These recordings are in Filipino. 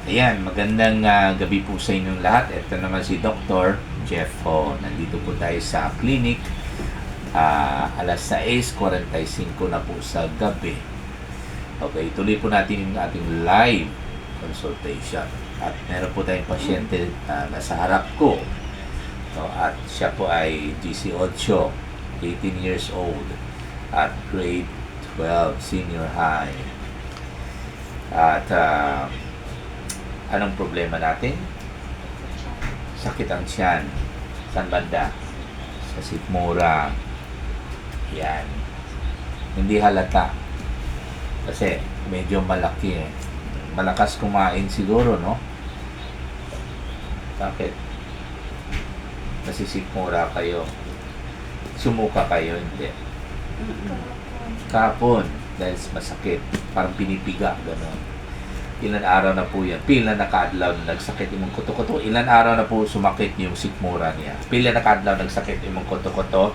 Ayan, magandang gabi po sa inyong lahat. Ito naman si Dr. Jeff Ho. Nandito po tayo sa clinic. Alas 6:45 na po sa gabi. Okay, tuloy po natin yung ating live consultation. At meron po tayong pasyente na nasa harap ko. No, at siya po ay GC8, 18 years old, at grade 12 senior high. At anong problema natin? Sakit ang tiyan. Saan banda? Sa sikmura. Yan. Hindi halata. Kasi medyo malaki eh. Malakas kumain siguro, no? Bakit? Nasisikmura kayo. Sumuka kayo, hindi. Kapon. Dahil masakit. Parang pinipiga, gano'n. Ilan araw na po yan. Pila na kaadlaw na nagsakit imong kuto-kuto. Ilan araw na po sumakit yung sikmura niya. Pila na kaadlaw nagsakit imong kuto-kuto.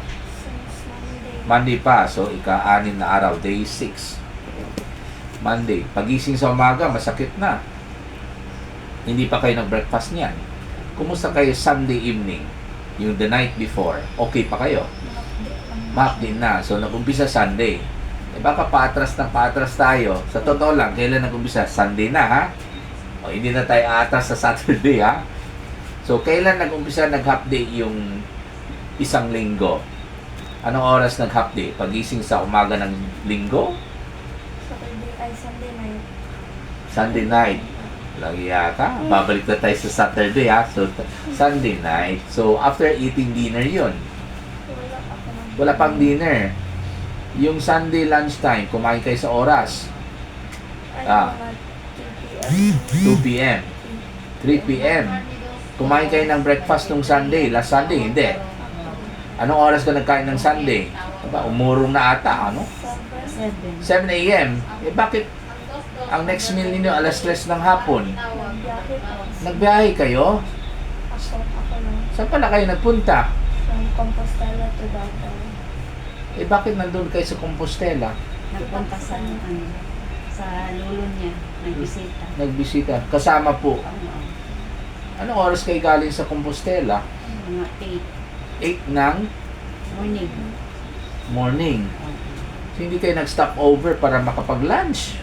Monday pa. So, ika-6 na araw. Day 6. Monday. Pagising sa umaga, masakit na. Hindi pa kayo nag-breakfast niyan. Kumusta kayo Sunday evening? Yung the night before. Okay pa kayo? Map din na. So, nag-umpisa Sunday. Baka paatras tayo. Sa totoo lang, kailan nag-umpisa? Sunday na, ha? O, hindi na tayo atras sa Saturday, ha? So, kailan nag-umpisa nag-half day yung isang linggo? Anong oras nag-half day? Pagising sa umaga ng linggo? Sunday night. Sunday night. Lagi yata. Babalik na tayo sa Saturday, ha? So, Sunday night. So, after eating dinner yun. Wala pang dinner. Yung Sunday lunchtime, kumain kayo sa oras. 2 p.m. 3 p.m. Kumain kayo ng breakfast nung Sunday. Last Sunday, hindi. Anong oras ka nagkain ng Sunday? Diba, umurong na ata, ano? 7 a.m. Bakit ang next meal ninyo alas 3 ng hapon? Nagbiyahe kayo? Saan pala kayo nagpunta? From Compostela to Davao. Bakit nandun kayo sa Compostela? Nagpunta sa lulo niya, nagbisita. Nagbisita. Kasama po. Anong oras kayo galing sa Compostela? Mga 8 ng morning. morning. So, hindi kayo nag-stop over para makapag-lunch.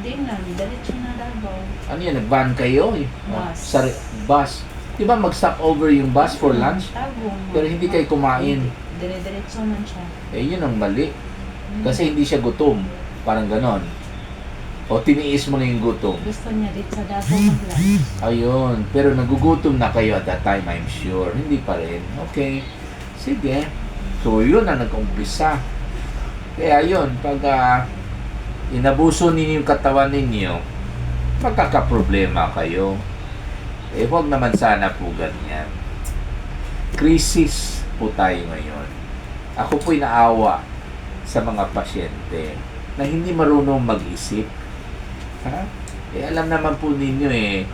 Hindi na, diretso na Davao. Ano yan? Nag-van kayo? Bus. Bus. Di ba mag-stop over yung bus for lunch? Tagong. Pero hindi kayo kumain. Dire-diretso man siya. Yun ang mali. Kasi hindi siya gutom. Parang ganon. O tiniis mo na yung gutom. Gusto niya dito sa Davao mag-lunch. Ayun. Pero nagugutom na kayo at that time, I'm sure. Hindi pa rin. Okay. Sige. So, yun ang nag-umpisa. Kaya yun, pag inabuso ninyo yung katawan ninyo, magkakaproblema kayo. Huwag naman sana po ganyan. Crisis po tayo ngayon. Ako po'y naawa sa mga pasyente na hindi marunong mag-isip. Ha? Alam naman po ninyo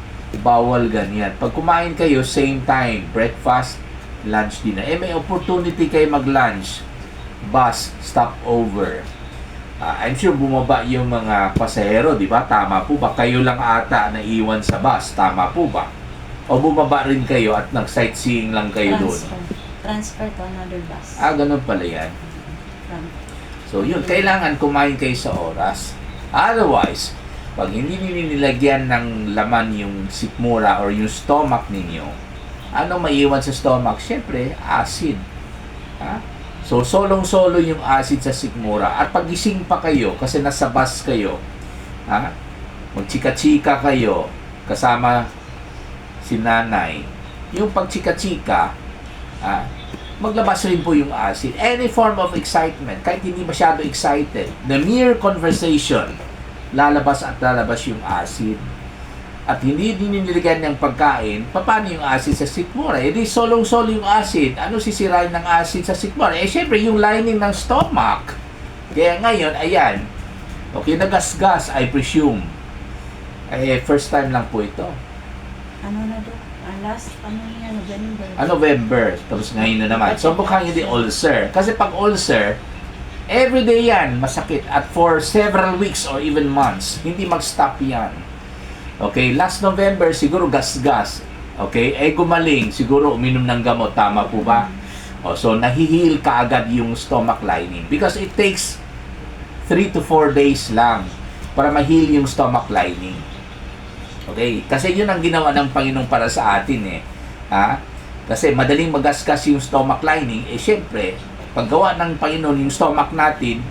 bawal ganyan. Pag kumain kayo, same time, breakfast, lunch, dinner. May opportunity kayo mag-lunch. Bus, stop over. I'm sure bumaba yung mga pasahero, di ba? Tama po ba? Kayo lang ata na iwan sa bus. Tama po ba? O bumaba rin kayo at nag-sightseeing lang kayo doon? Transfer to another bus. Ganun pala yan. So, yun. Kailangan kumain kayo sa oras. Otherwise, pag hindi ninyo nilagyan ng laman yung sikmura or yung stomach ninyo, ano maiwan sa stomach? Siyempre, acid. Ha? So, solong-solo yung acid sa sikmura. At pagising pa kayo, kasi nasa bus kayo, ha? Magchika-chika kayo, kasama si nanay. Yung pagchika-chika, maglabas rin po yung acid. Any form of excitement, kahit hindi masyado excited, the mere conversation, lalabas at lalabas yung acid. At hindi din nilagyan ng pagkain, paano yung acid sa sikmura? Di solong-solo yung acid. Ano sisirain ng acid sa sikmura? Syempre, yung lining ng stomach. Kaya ngayon, ayan. Okay, nagasgas, I presume. First time lang po ito. Ano na doon? Last, November. November. Tapos ngayon na naman. So, mukhang hindi ulcer. Kasi pag ulcer, everyday yan, masakit. At for several weeks or even months, hindi mag-stop yan. Okay, last November, siguro gas-gas. Okay, gumaling, siguro uminom ng gamot, tama po ba? So, nahihil kaagad yung stomach lining because it takes 3 to 4 days lang para mahil yung stomach lining. Okay, kasi yun ang ginawa ng Panginoon para sa atin Kasi madaling magasgas yung stomach lining, syempre, paggawa ng Panginoon yung stomach natin,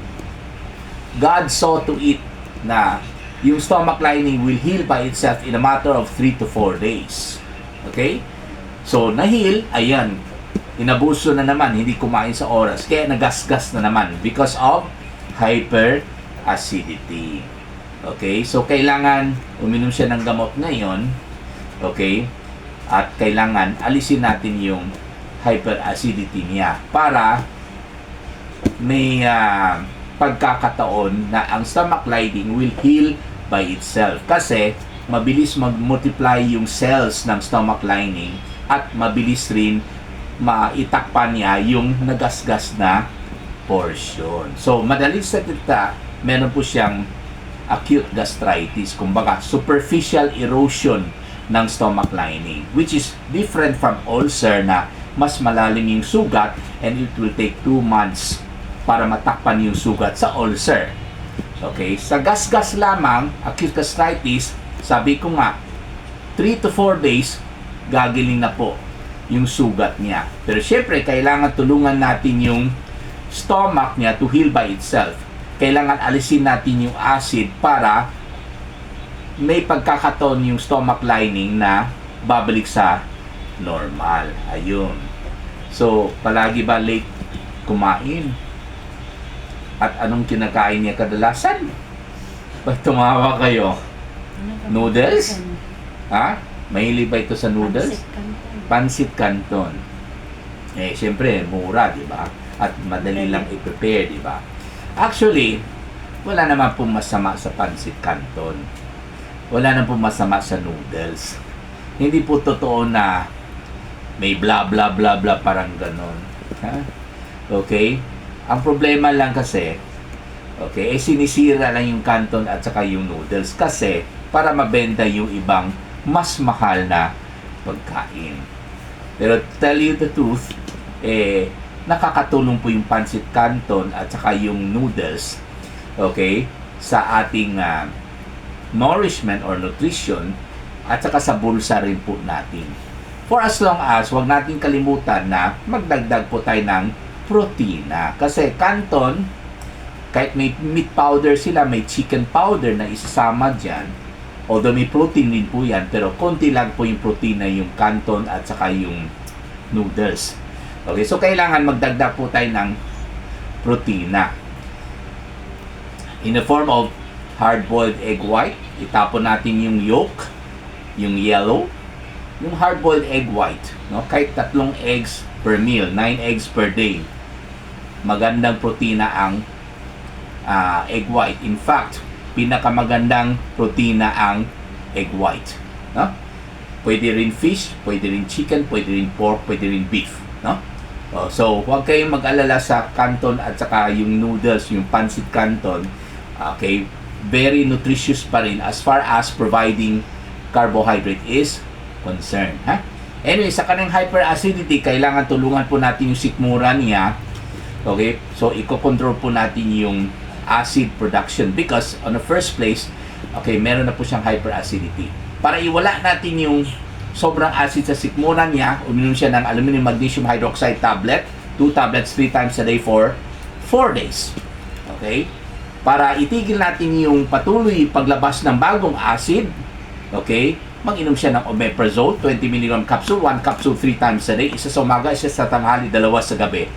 God saw to it na yung stomach lining will heal by itself in a matter of 3 to 4 days. Okay? So, nahil, ayan, inabuso na naman, hindi kumain sa oras, kaya nagasgas na naman because of hyperacidity. Okay? So, kailangan uminom siya ng gamot ngayon. Okay? At kailangan alisin natin yung hyperacidity niya para may pagkakataon na ang stomach lining will heal by itself. Kasi mabilis mag-multiply yung cells ng stomach lining at mabilis rin maitakpan niya yung nagasgas na portion. So, madaling salita, meron po siyang acute gastritis, kumbaga superficial erosion ng stomach lining, which is different from ulcer na mas malalim yung sugat and it will take 2 months para matakpan yung sugat sa ulcer. Okay, sa gasgas lamang, acute gastritis, sabi ko nga, 3 to 4 days, gagiling na po yung sugat niya. Pero syempre, kailangan tulungan natin yung stomach niya to heal by itself. Kailangan alisin natin yung acid para may pagkakataon yung stomach lining na babalik sa normal. Ayun. So, palagi ba late kumain? At anong kinakain niya kadalasan? Ba't tumawa kayo? Noodles? Ha? Mahilig ba ito sa noodles? Pansit Canton. Siyempre, mura, di ba? At madali lang i-prepare, di ba? Actually, wala naman pong masama sa Pansit Canton. Wala naman pong masama sa noodles. Hindi po totoo na may bla bla bla bla parang ganon. Ha? Okay? Ang problema lang kasi, okay, sinisira lang yung canton at saka yung noodles kasi para mabenta yung ibang mas mahal na pagkain. Pero to tell you the truth, nakakatulong po yung Pansit Canton at saka yung noodles, okay, sa ating nourishment or nutrition at saka sa bulsa rin po natin. For as long as, wag natin kalimutan na magdagdag po tayo ng protina. Kasi canton, kahit may meat powder sila, may chicken powder na isasama dyan, although may protein din po yan, pero konti lang po yung protina yung canton at saka yung noodles. Okay, so kailangan magdagdag po tayo ng protina. In the form of hard-boiled egg white, itapon natin yung yolk, yung yellow, yung hard-boiled egg white, no? Kahit 3 eggs per meal, 9 eggs per day. Magandang protina ang egg white. In fact, pinakamagandang protina ang egg white, no? Pwede rin fish, pwede rin chicken, pwede rin pork, pwede rin beef, no? So, huwag kayong mag-alala sa canton at saka yung noodles, yung Pansit Canton. Okay, very nutritious pa rin as far as providing carbohydrate is concerned. Anyway, sa kanyang hyperacidity, kailangan tulungan po natin yung sikmura niya. Okay, so i-control po natin yung acid production because on the first place, okay, meron na po siyang hyperacidity. Para iwala natin yung sobrang acid sa sikmura niya, uminom siya ng aluminum magnesium hydroxide tablet, 2 tablets 3 times a day for 4 days. Okay? Para itigil natin yung patuloy paglabas ng bagong acid, okay, mag-inom siya ng omeprazole, 20 mg capsule, 1 capsule 3 times a day, isa sa umaga, isa sa tanghali, 2 sa gabi.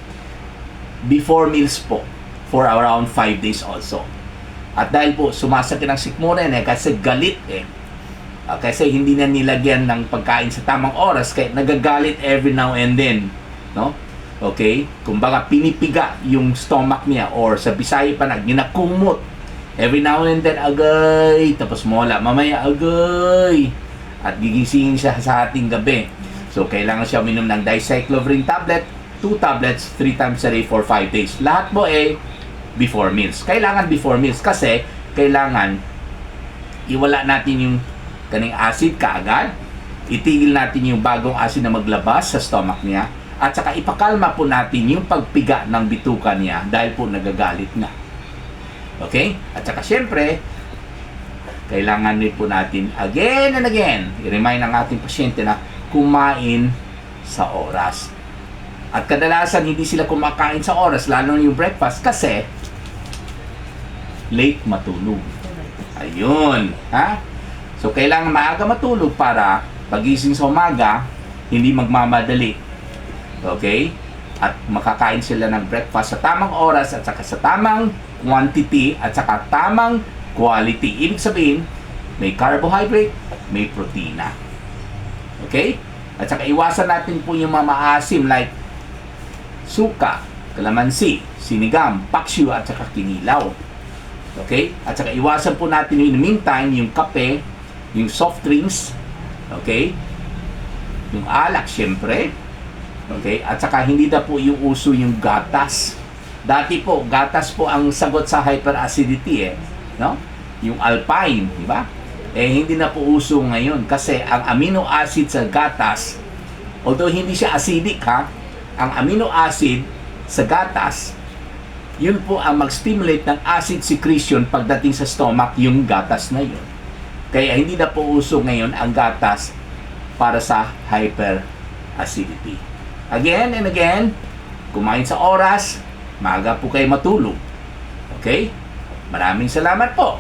Before meals po, for around 5 days also. At dahil po, sumasakit ang sikmura niya kasi galit kasi hindi na nilagyan ng pagkain sa tamang oras, kaya nagagalit every now and then, no? Okay? Kumbaga, pinipiga yung stomach niya or sa Bisaya pa na, ginakumot. Every now and then, agay. Tapos mawala. Mamaya, agay. At gigisingin siya sa ating gabi. So, kailangan siya uminom ng dicyclovir tablet, 2 tablets, 3 times a day for 5 days. Lahat mo before meals. Kailangan before meals kasi kailangan iwala natin yung kaning acid kaagad. Itigil natin yung bagong acid na maglabas sa stomach niya. At saka ipakalma po natin yung pagpiga ng bituka niya dahil po nagagalit na. Okay? At saka syempre, kailangan din po natin again and again, i-remind ang ating pasyente na kumain sa oras. At kadalasan hindi sila kumakain sa oras, lalo na yung breakfast, kasi late matulog. Ayun. Ha? So, kailangan maaga matulog para pagising sa umaga, hindi magmamadali. Okay? At makakain sila ng breakfast sa tamang oras at saka sa tamang quantity at saka tamang quality. Ibig sabihin, may carbohydrate, may protina. Okay? At saka iwasan natin po yung mga maasim like suka, kalamansi, sinigang, paksiw at saka kinilaw. Okay? At saka iwasan po natin in the meantime yung kape, yung soft drinks, okay? Yung alak syempre. Okay? At saka hindi na po yung uso yung gatas. Dati po, gatas po ang sagot sa hyperacidity no? Yung Alpine, di ba? Hindi na po uso ngayon kasi ang amino acid sa gatas, although hindi siya acidic ang amino acid sa gatas, yun po ang mag-stimulate ng acid secretion pagdating sa stomach, yung gatas na yun. Kaya hindi na po uso ngayon ang gatas para sa hyperacidity. Again and again, kumain sa oras, maaga po kayo matulog. Okay? Maraming salamat po.